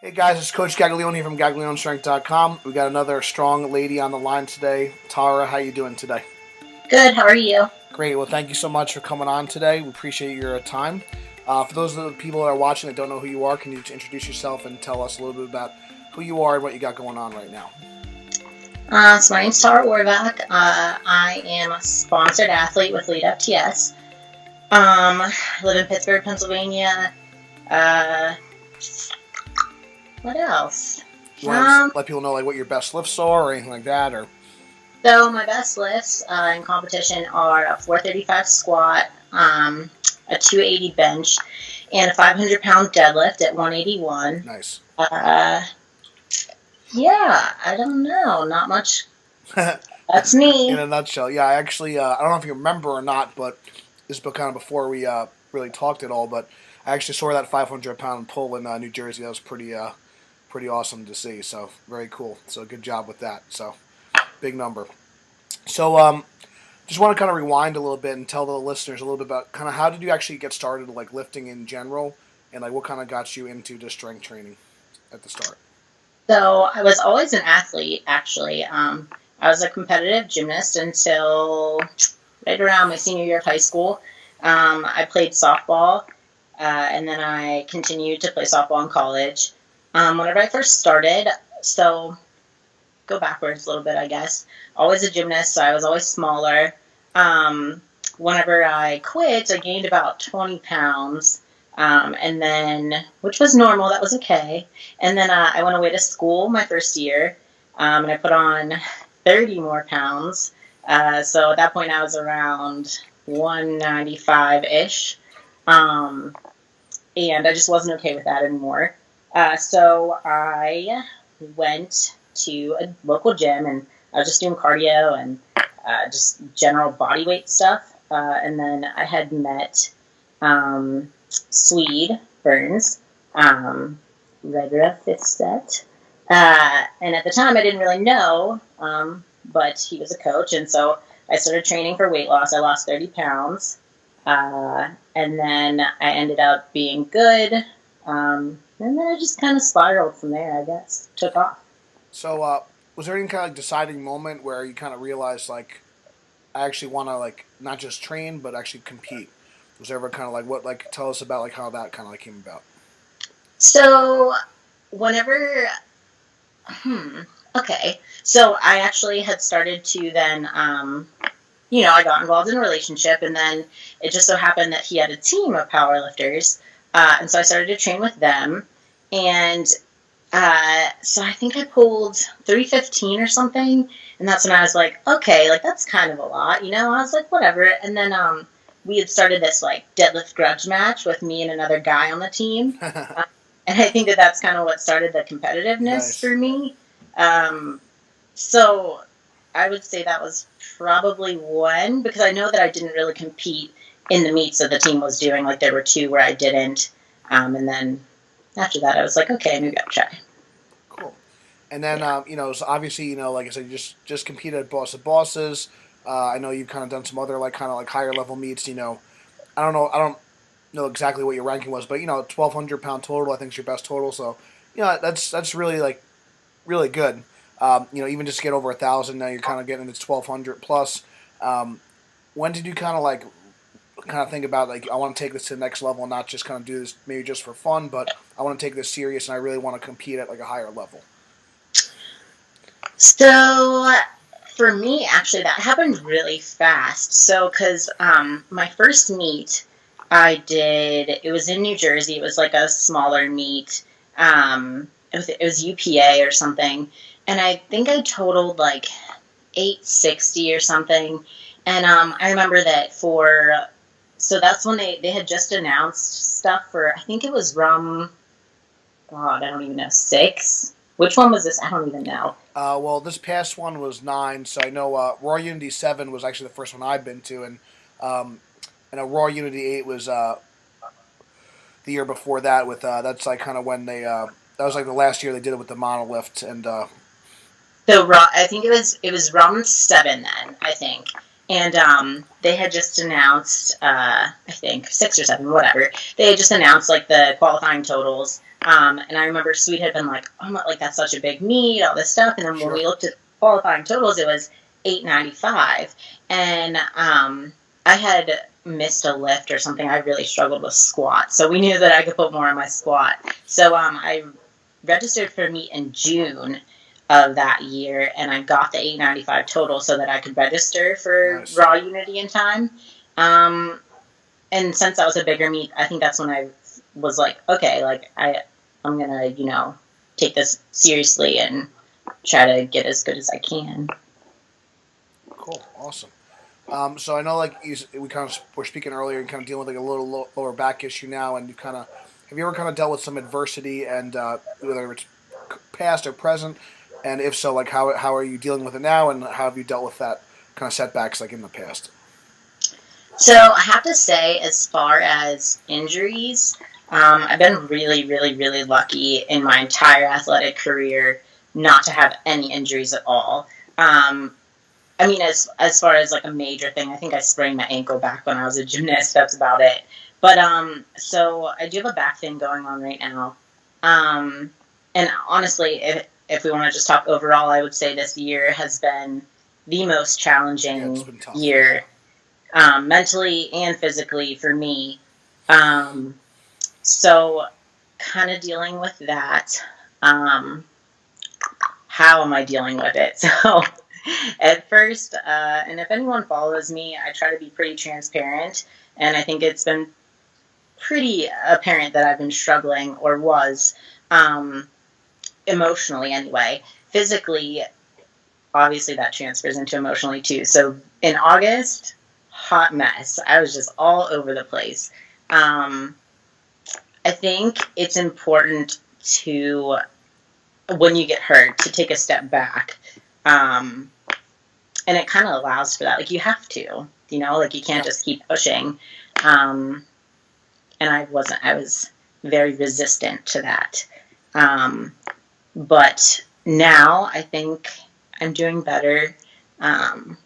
Hey guys, it's Coach Gaglione from GaglioneStrength.com. We got another strong lady on the line today. Tarra, how you doing today? Good. How are you? Great. Well, thank you so much for coming on today. We appreciate your time. For those of the people that are watching that don't know who you are, can you introduce yourself and tell us a little bit about who you are and what you got going on right now? So my name's Tarra. I am a sponsored athlete with Lead FTS. I live in Pittsburgh, Pennsylvania. Uh, what else? You want to let people know like what your best lifts are or anything like that, or So my best lifts in competition are a 435 squat, a 280 bench, and a 500-pound deadlift at 181. nice. Yeah, I don't know. Not much. That's me. In a nutshell, yeah. I don't know if you remember or not, but this is kind of before we really talked at all. But I actually saw that 500-pound pull in New Jersey. That was pretty awesome to see. So very cool. So good job with that. So big number. So just want to kind of rewind a little bit and tell the listeners a little bit about kind of how did you actually get started like lifting in general, and like what kind of got you into the strength training at the start. So I was always an athlete, actually. I was a competitive gymnast until right around my senior year of high school. I played softball, and then I continued to play softball in college. Whenever I first started, so go backwards a little bit, I guess. Always a gymnast, so I was always smaller. Whenever I quit, I gained about 20 pounds. And then, which was normal, that was okay. And then I went away to school my first year, and I put on 30 more pounds. So at that point, I was around 195-ish. And I just wasn't okay with that anymore. So I went to a local gym, and I was just doing cardio and just general body weight stuff. And then I had met Swede Burns, regular fifth set. And at the time, I didn't really know, but he was a coach, and so I started training for weight loss. I lost 30 pounds, and then I ended up being good, and then I just kind of spiraled from there, I guess. Took off. So was there any kind of like deciding moment where you kind of realized like I actually want to like not just train but actually compete? Was there ever kind of like what like tell us about like how that kind of like came about? So, whenever, okay. So I actually had started to then, I got involved in a relationship, and then it just so happened that he had a team of powerlifters, and so I started to train with them, and so I think I pulled 315 or something, and that's when I was like, okay, like that's kind of a lot, I was like, whatever, and then we had started this like deadlift grudge match with me and another guy on the team. And I think that that's kind of what started the competitiveness Nice. for me. So I would say that was probably one, because I know that I didn't really compete in the meets that the team was doing. Like there were two where I didn't. And then after that, I was like, okay, maybe I'll try. Cool. And then so obviously like I said, you just competed at Boss of Bosses. I know you've kind of done some other like kind of like higher level meets. I don't know exactly what your ranking was, but 1,200-pound total I think is your best total. So that's really like really good. Even just get over 1,000 now you're kind of getting into 1,200 plus. When did you kind of think about like I want to take this to the next level and not just kind of do this maybe just for fun, but I want to take this serious and I really want to compete at like a higher level? So for me, actually, that happened really fast. So, because my first meet it was in New Jersey. It was like a smaller meet. It was UPA or something. And I think I totaled like 860 or something. And I remember that so that's when they had just announced stuff for, I think it was God, I don't even know, 6? Which one was this? I don't even know. Well, this past one was 9, so I know Raw Unity 7 was actually the first one I've been to, and I know Raw Unity 8 was the year before that. With that's like kind of when they that was like the last year they did it with the monolift, and So I think it was Rum 7 then, I think. And they had just announced, I think 6 or 7, whatever. They had just announced like the qualifying totals. And I remember Sweet had been like, "Oh my, like that's such a big meet, all this stuff." And then when Sure. we looked at qualifying totals, it was 895, and I had missed a lift or something. I really struggled with squat, so we knew that I could put more on my squat. So I registered for a meet in June of that year, and I got the 895 total so that I could register for Nice. Raw Unity in time. Um, and since that was a bigger meet, I think that's when I was like, okay, like I'm gonna take this seriously and try to get as good as I can. Cool. Awesome. So I know, like we kind of were speaking earlier, and kind of dealing with like a little lower back issue now, and you kind of have you ever kind of dealt with some adversity, and whether it's past or present, and if so, like how are you dealing with it now, and how have you dealt with that kind of setbacks like in the past? So I have to say, as far as injuries, I've been really, really, really lucky in my entire athletic career not to have any injuries at all. I mean, as far as like a major thing, I think I sprained my ankle back when I was a gymnast. That's about it. But so I do have a back thing going on right now. Um, and honestly, if we want to just talk overall, I would say this year has been the most Yeah, it's challenging been tough. year, mentally and physically for me. Um, so kind of dealing with that. Um, how am I dealing with it? So at first, and if anyone follows me, I try to be pretty transparent. And I think it's been pretty apparent that I've been struggling, or was, um, emotionally anyway. Physically, obviously, that transfers into emotionally too. So in August, hot mess. I was just all over the place. Um, I think it's important to, when you get hurt, to take a step back. Um, and it kind of allows for that. Like you have to, like you can't Yeah. just keep pushing. Um, and I was very resistant to that. Um, but now I think I'm doing better. Um,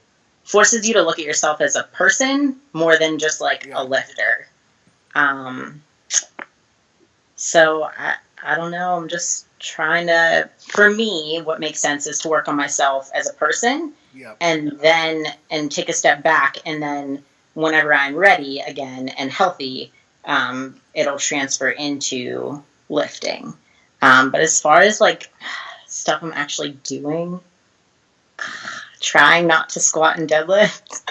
Forces you to look at yourself as a person more than just like Yeah. a lifter. Um, so I don't know. I'm just trying to, for me, what makes sense is to work on myself as a person, Yeah. and take a step back, and then whenever I'm ready again and healthy, it'll transfer into lifting. But as far as like stuff I'm actually doing, trying not to squat and deadlift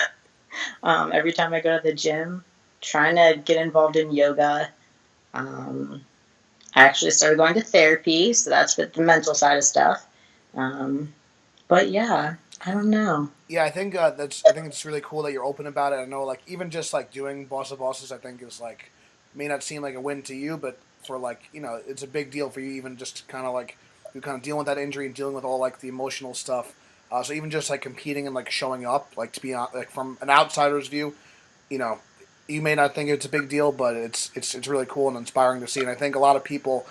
every time I go to the gym, trying to get involved in yoga. Um, I actually started going to therapy, so that's with the mental side of stuff. Um, but yeah, I don't know. Yeah, I think it's really cool that you're open about it. I know, like even just like doing boss of bosses, I think is like may not seem like a win to you, but for like it's a big deal for you. Even just kind of like you kind of dealing with that injury and dealing with all like the emotional stuff. So even just like competing and like showing up, like to be like from an outsider's view, you know, you may not think it's a big deal, but it's really cool and inspiring to see. And I think a lot of people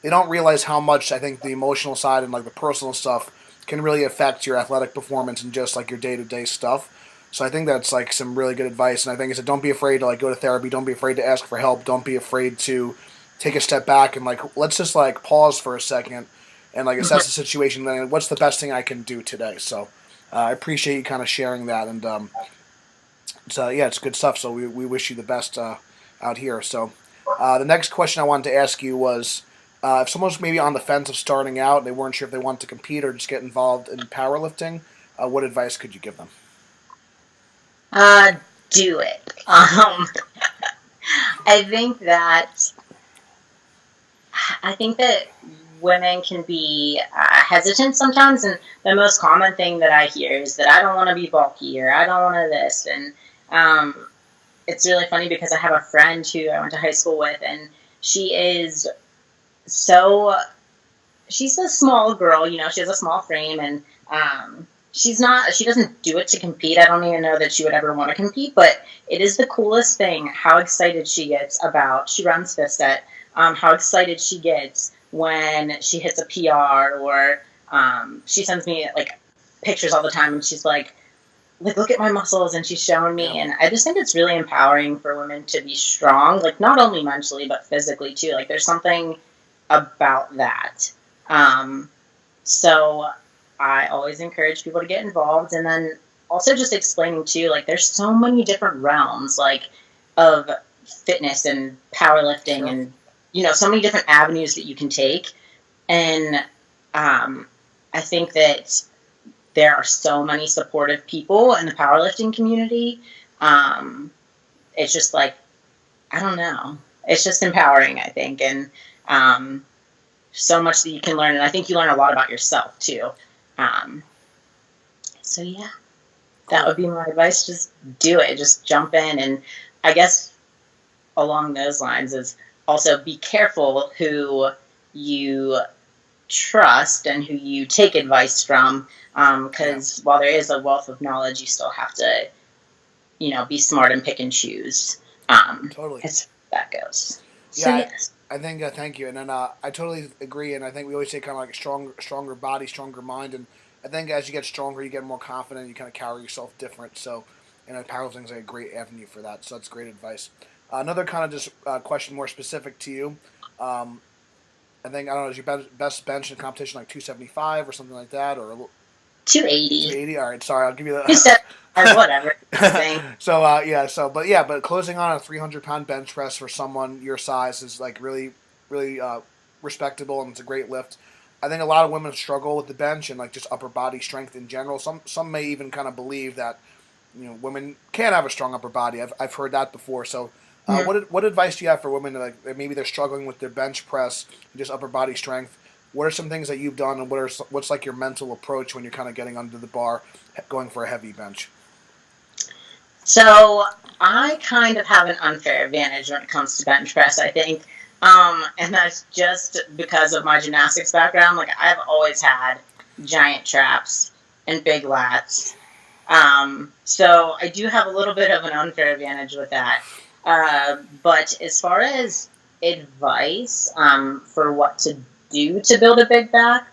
they don't realize how much I think the emotional side and like the personal stuff can really affect your athletic performance and just like your day to day stuff. So I think that's like some really good advice. And I think I said, don't be afraid to like go to therapy. Don't be afraid to ask for help. Don't be afraid to take a step back and like let's just like pause for a second and like assess the situation. Then what's the best thing I can do today? So I appreciate you kind of sharing that. And so yeah, it's good stuff. So we wish you the best out here. So the next question I wanted to ask you was if someone's maybe on the fence of starting out, they weren't sure if they want to compete or just get involved in powerlifting, what advice could you give them? Uh, do it. I think that I think that women can be hesitant sometimes, and the most common thing that I hear is that I don't want to be bulky or I don't want to this, and it's really funny because I have a friend who I went to high school with, and she is so she's a small girl, she has a small frame, and she doesn't do it to compete. I don't even know that she would ever want to compete, but it is the coolest thing how excited she gets about, she runs Fistet, how excited she gets when she hits a PR, or she sends me like pictures all the time, and she's like, like, look at my muscles, and she's showing Yeah. me, and I just think it's really empowering for women to be strong, like, not only mentally, but physically, too. Like, there's something about that. Um, so I always encourage people to get involved, and then also just explaining, too, like, there's so many different realms, like, of fitness and powerlifting Sure. and, so many different avenues that you can take. And I think that there are so many supportive people in the powerlifting community. Um, it's just like, I don't know. It's just empowering, I think, and um, so much that you can learn. And I think you learn a lot about yourself too. Um, so yeah, that Cool. would be my advice. Just do it. Just jump in. And I guess along those lines is also be careful who you trust and who you take advice from, Yeah. because while there is a wealth of knowledge, you still have to, be smart and pick and choose, Totally. as that goes. So Yeah. yes. I think thank you, and then I totally agree, and I think we always say kind of like a stronger body, stronger mind, and I think as you get stronger, you get more confident, you kind of carry yourself different. So, powerlifting is a great avenue for that. So that's great advice. Another kind of just question more specific to you. Um, I think I don't know, is your best bench in competition like 275 or something like that, or 280, 280? All right, sorry, I'll give you the. 275, whatever. Thing. So but closing on a 300-pound bench press for someone your size is like really respectable, and it's a great lift. I think a lot of women struggle with the bench and like just upper body strength in general. Some may even kind of believe that women can't have a strong upper body. I've heard that before. So Mhm. what advice do you have for women that maybe they're struggling with their bench press and just upper body strength? What are some things that you've done, and what's like your mental approach when you're kind of getting under the bar, going for a heavy bench? So I kind of have an unfair advantage when it comes to bench press, I think. And that's just because of my gymnastics background. Like, I've always had giant traps and big lats. So I do have a little bit of an unfair advantage with that. But as far as advice, for what to do to build a big back,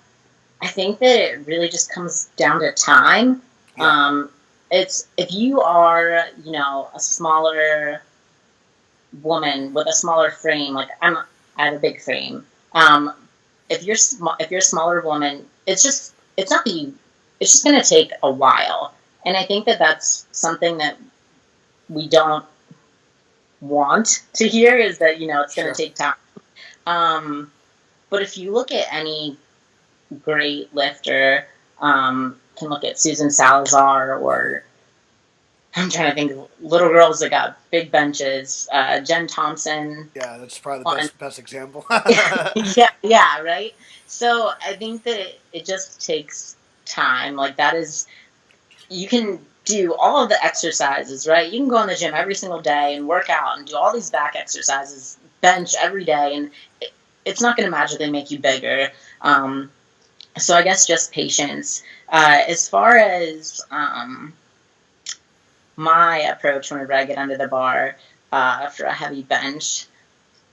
I think that it really just comes down to time. Yeah, Um, it's if you are, a smaller woman with a smaller frame, like I have a big frame. Um, if you're a smaller woman, it's not that you, it's just going to take a while, and I think that that's something that we don't want to hear, is that it's going to sure. take time. Um, but if you look at any great lifter, can look at Susan Salazar, or I'm trying to think of little girls that got big benches. Jen Thompson. Yeah, that's probably the On, best example. yeah, right. So I think that it just takes time. Like, that is, you can do all of the exercises, right? You can go in the gym every single day and work out and do all these back exercises, bench every day, and it's not going to magically make you bigger. So I guess just patience. As far as my approach whenever I get under the bar for a heavy bench,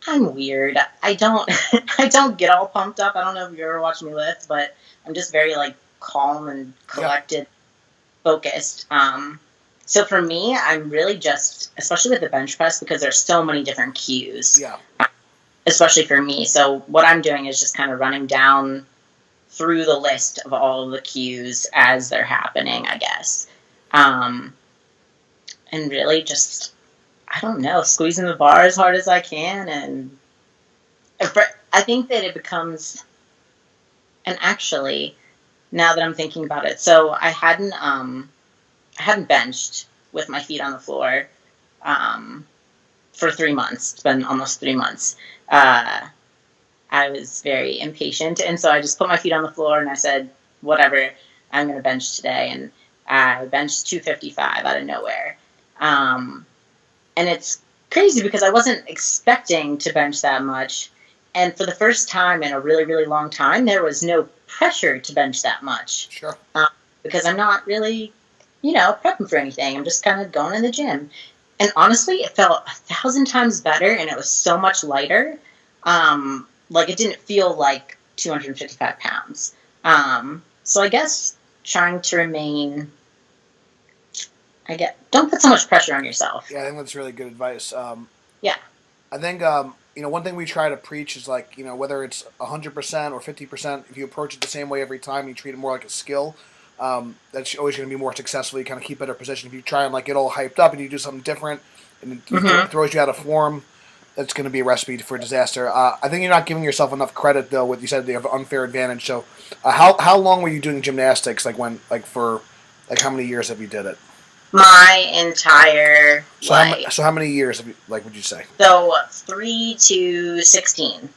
I'm weird. I don't I don't get all pumped up. I don't know if you ever watched me lift, but I'm just very, like, calm and Yeah, collected, focused. So for me, I'm really just, especially with the bench press, because there's so many different cues, yeah, especially for me. So what I'm doing is just kind of running down through the list of all of the cues as they're happening, I guess. Um, and really just, I don't know, squeezing the bar as hard as I can. And I think that it becomes, and actually, now that I'm thinking about it, so I hadn't benched with my feet on the floor um, for 3 months. It's been almost 3 months. Uh, I was very impatient, and so I just put my feet on the floor and I said, "Whatever, I'm going to bench today." And I benched 255 out of nowhere, um, and it's crazy because I wasn't expecting to bench that much. And for the first time in a really, really long time, there was no pressure to bench that much, sure. um, because I'm not really, prepping for anything. I'm just kind of going in the gym. And honestly, it felt 1,000 times better, and it was so much lighter. Like, it didn't feel like 255 pounds. So I guess trying to remain don't put so much pressure on yourself. Yeah, I think that's really good advice. Yeah. I think one thing we try to preach is like whether it's 100% or 50%, if you approach it the same way every time, you treat it more like a skill. That's always going to be more successful. You kind of keep better position. If you try and like get all hyped up and you do something different and Mm-hmm. it throws you out of form, that's going to be a recipe for disaster. I think you're not giving yourself enough credit though. What you said, you have an unfair advantage. So, how long were you doing gymnastics? Like how many years have you did it? My entire life. So how many years have you, like would you say? So 3 to 16.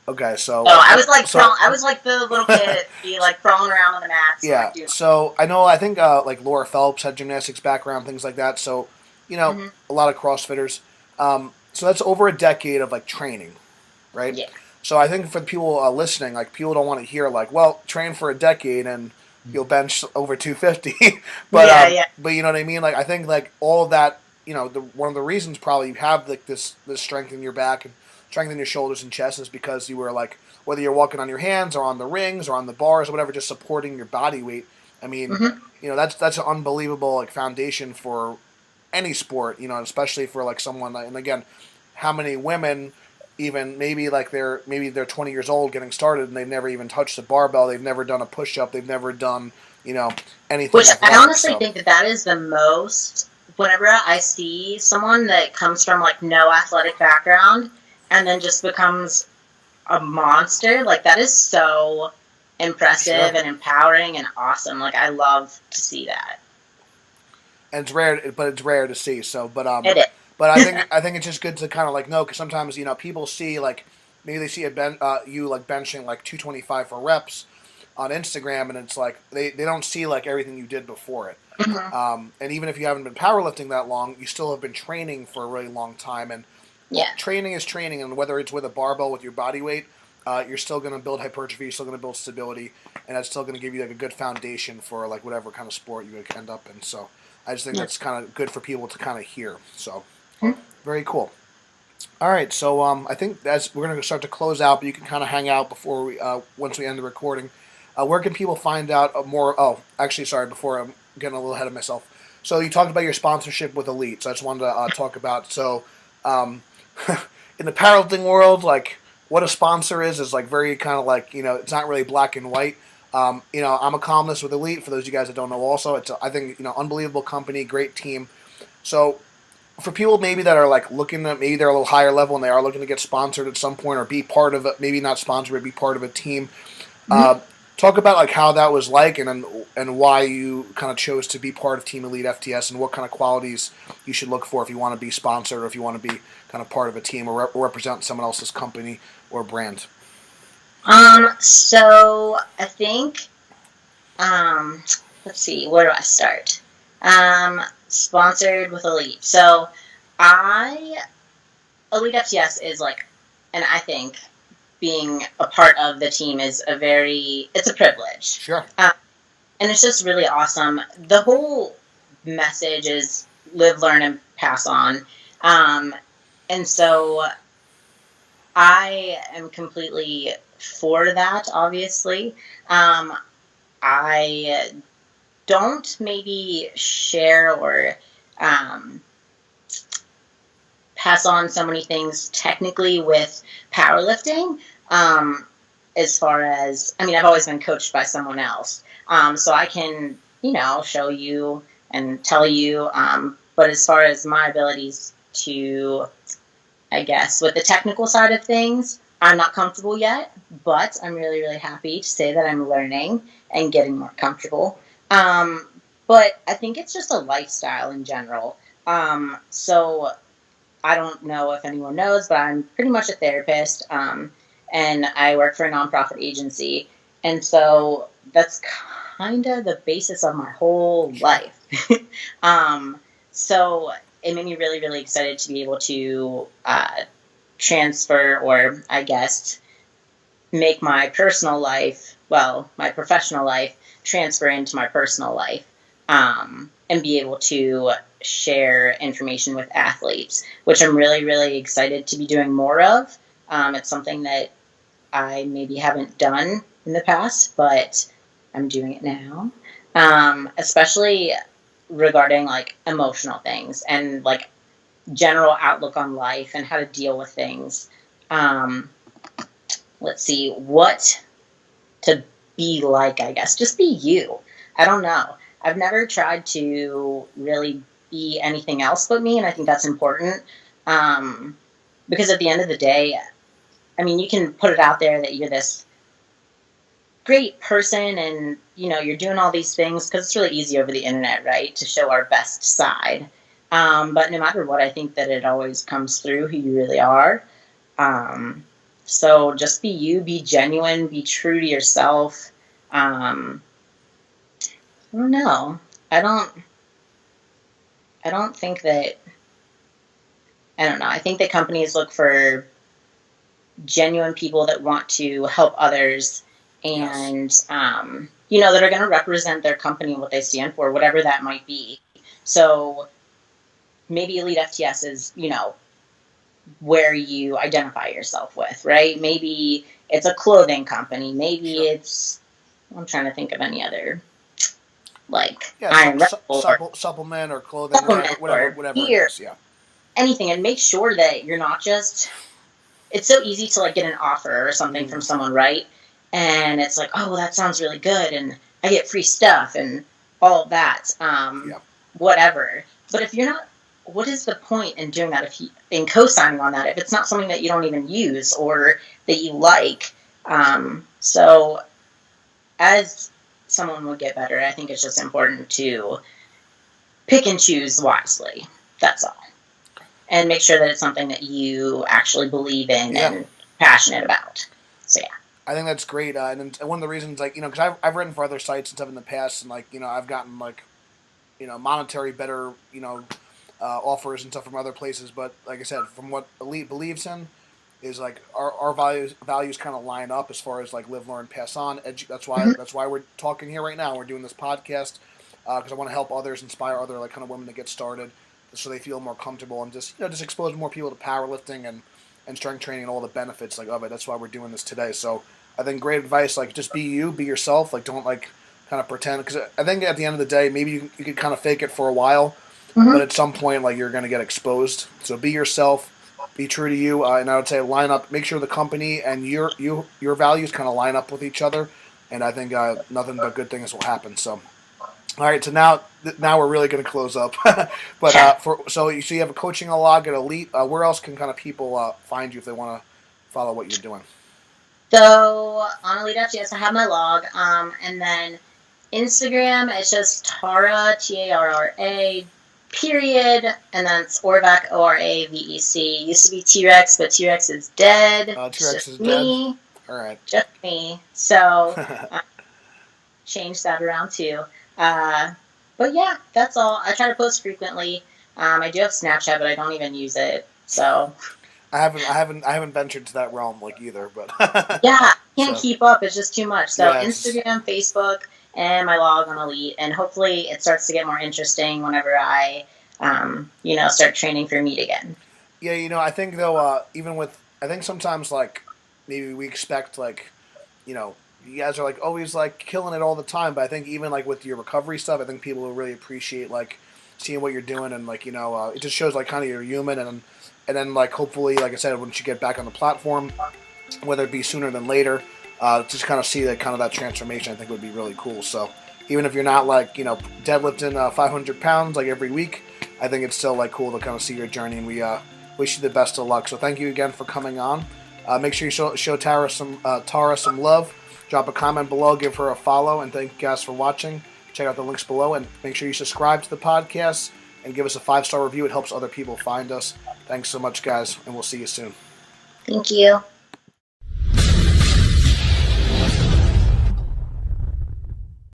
Okay, So I was like so I was like the little kid, be like crawling around on the mats, and yeah. like doing. So I think like Laura Phelps had gymnastics background, things like that. So Mm-hmm. a lot of CrossFitters. So that's over a decade of like training, right? Yeah. So I think for the people listening, like people don't want to hear like, well, train for a decade and you'll bench over 250, Yeah. Yeah. but you know what I mean. Like I think like all of that, one of the reasons probably you have like this strength in your back and strength in your shoulders and chest is because you were like whether you're walking on your hands or on the rings or on the bars or whatever, just supporting your body weight. I mean, Mm-hmm. that's an unbelievable like foundation for any sport, especially for like someone. And again, how many women, even maybe they're 20 years old getting started and they've never even touched a barbell, they've never done a push up, they've never done anything Which I athletic. honestly So think that is the most. Whenever I see someone that comes from like no athletic background and then just becomes a monster, like that is so sure, impressive and empowering and awesome. Like I love to see that. and it's rare to see. So, It is. but I think it's just good to kind of like know because sometimes people see like maybe they see you like benching like 225 for reps on Instagram, and it's like they don't see like everything you did before it. Mm-hmm. And even if you haven't been powerlifting that long, you still have been training for a really long time. And Yeah. training is training, and whether it's with a barbell with your body weight, you're still going to build hypertrophy, you're still going to build stability, and that's still going to give you like a good foundation for like whatever kind of sport you end up in. So I just think Yeah. that's kind of good for people to kind of hear. So Mm-hmm. very cool. All right, so I think that's we're going to start to close out, but you can kind of hang out before we once we end the recording. Where can people find out more? Oh, actually, sorry. Before I'm getting a little ahead of myself. So you talked about your sponsorship with Elite. So I just wanted to talk about um, in the powerlifting world, like what a sponsor is like very kind of like it's not really black and white. I'm a columnist with Elite. For those of you guys that don't know, also it's I think unbelievable company, great team. So for people maybe that are like looking at maybe they're a little higher level and they are looking to get sponsored at some point or be part of it, maybe not sponsored but be part of a team. Mm-hmm. Talk about like how that was like and why you kind of chose to be part of Team Elite FTS and what kind of qualities you should look for if you want to be sponsored or if you want to be kind of part of a team or represent someone else's company or brand. So I think, um, let's see, where do I start? Sponsored with Elite. So I, Elite FTS is like, and I think being a part of the team is it's a privilege. Sure. And it's just really awesome. The whole message is live, learn, and pass on. Um, and so I am completely for that, obviously. I don't maybe share or um, pass on so many things technically with powerlifting. As far as, I mean, I've always been coached by someone else. So I can, show you and tell you. But as far as my abilities to, I guess, with the technical side of things, I'm not comfortable yet, but I'm really, really happy to say that I'm learning and getting more comfortable. But I think it's just a lifestyle in general. So I don't know if anyone knows, but I'm pretty much a therapist, and I work for a nonprofit agency. And so that's kind of the basis of my whole life. So it made me really, really excited to be able to transfer, or I guess make my personal life, well, my professional life, transfer into my personal life, and be able to share information with athletes, which I'm really, really excited to be doing more of. It's something that I maybe haven't done in the past, but I'm doing it now. Especially regarding like emotional things and like general outlook on life and how to deal with things. Um, let's see, what to be like, I guess. Just be you. I don't know. I've never tried to really be anything else but me, and I think that's important. Um, because at the end of the day, I mean, you can put it out there that you're this great person and, you know, you're doing all these things because it's really easy over the internet, right, to show our best side. But no matter what, I think that it always comes through who you really are. Um, so just be you, be genuine, be true to yourself. Um, I don't know. I don't. I don't think that. I don't know. I think that companies look for genuine people that want to help others, Yes. and you know, that are going to represent their company and what they stand for, whatever that might be. So maybe Elite FTS is, you know, where you identify yourself with, right? Maybe it's a clothing company. Maybe Sure. it's, I'm trying to think of any other, like Yeah. Iron Wrestle or Supplement or clothing, supplement or whatever it gear, is. Yeah. anything, and make sure that you're not just, it's so easy to like get an offer or something from Mm, someone, right? And it's like, oh, well, that sounds really good, and I get free stuff and all of that, yeah. whatever. But if you're not, what is the point in doing that if you in co-signing on that if it's not something that you don't even use or that you like? So as someone would get better, I think it's just important to pick and choose wisely. That's all, and make sure that it's something that you actually believe in Yeah. and passionate about. So yeah. I think that's great. And one of the reasons, like, you know, because I've written for other sites and stuff in the past, and like, you know, I've gotten like, you know, monetary better, you know, offers and stuff from other places. But like I said, from what Elite believes in, is like our values kind of line up as far as like live, learn, pass on. Mm-hmm. That's why we're talking here right now. We're doing this podcast because I want to help others, inspire other like kind of women to get started, so they feel more comfortable and just, you know, just expose more people to powerlifting and strength training and all the benefits like of it. That's why we're doing this today. So I think great advice, like just be you, be yourself. Like don't like kind of pretend, because I think at the end of the day, maybe you could kind of fake it for a while, but Mm-hmm. at some point, like you're going to get exposed. So be yourself, be true to you, and I would say line up. Make sure the company and your values kind of line up with each other, and I think nothing but good things will happen. So, all right. So now we're really going to close up. But Yeah. so you have a coaching log at Elite. Where else can kind of people find you if they want to follow what you're doing? So on Elite FTS, I have my log, and then Instagram, it's just Tarra, Tarra, period, and then it's Orvac, Oravec. Used to be T-Rex, but T-Rex is dead. It's T-Rex just is dead. me. All right. Just me. So change that around too. Uh, but yeah, that's all. I try to post frequently. I do have Snapchat, but I don't even use it. So I haven't ventured to that realm like either, but yeah, can't so keep up. It's just too much. So yeah, Instagram, Facebook, and my log on Elite, and hopefully it starts to get more interesting whenever I, you know, start training for meet again. yeah. You know, I think though, even with I think sometimes like maybe we expect like, you know, you guys are like always like killing it all the time, but I think even like with your recovery stuff, I think people will really appreciate like seeing what you're doing, and like, you know, it just shows like kind of you're human, and then like hopefully, like I said, once you get back on the platform, whether it be sooner than later, just kind of see that kind of that transformation, I think would be really cool. So even if you're not like, you know, deadlifting 500 pounds like every week, I think it's still like cool to kind of see your journey, and we wish you the best of luck. So thank you again for coming on. Make sure you show Tara some love. Drop a comment below, give her a follow, and thank you guys for watching. Check out the links below, and make sure you subscribe to the podcast and give us a 5-star review. It helps other people find us. Thanks so much, guys, and we'll see you soon. Thank you.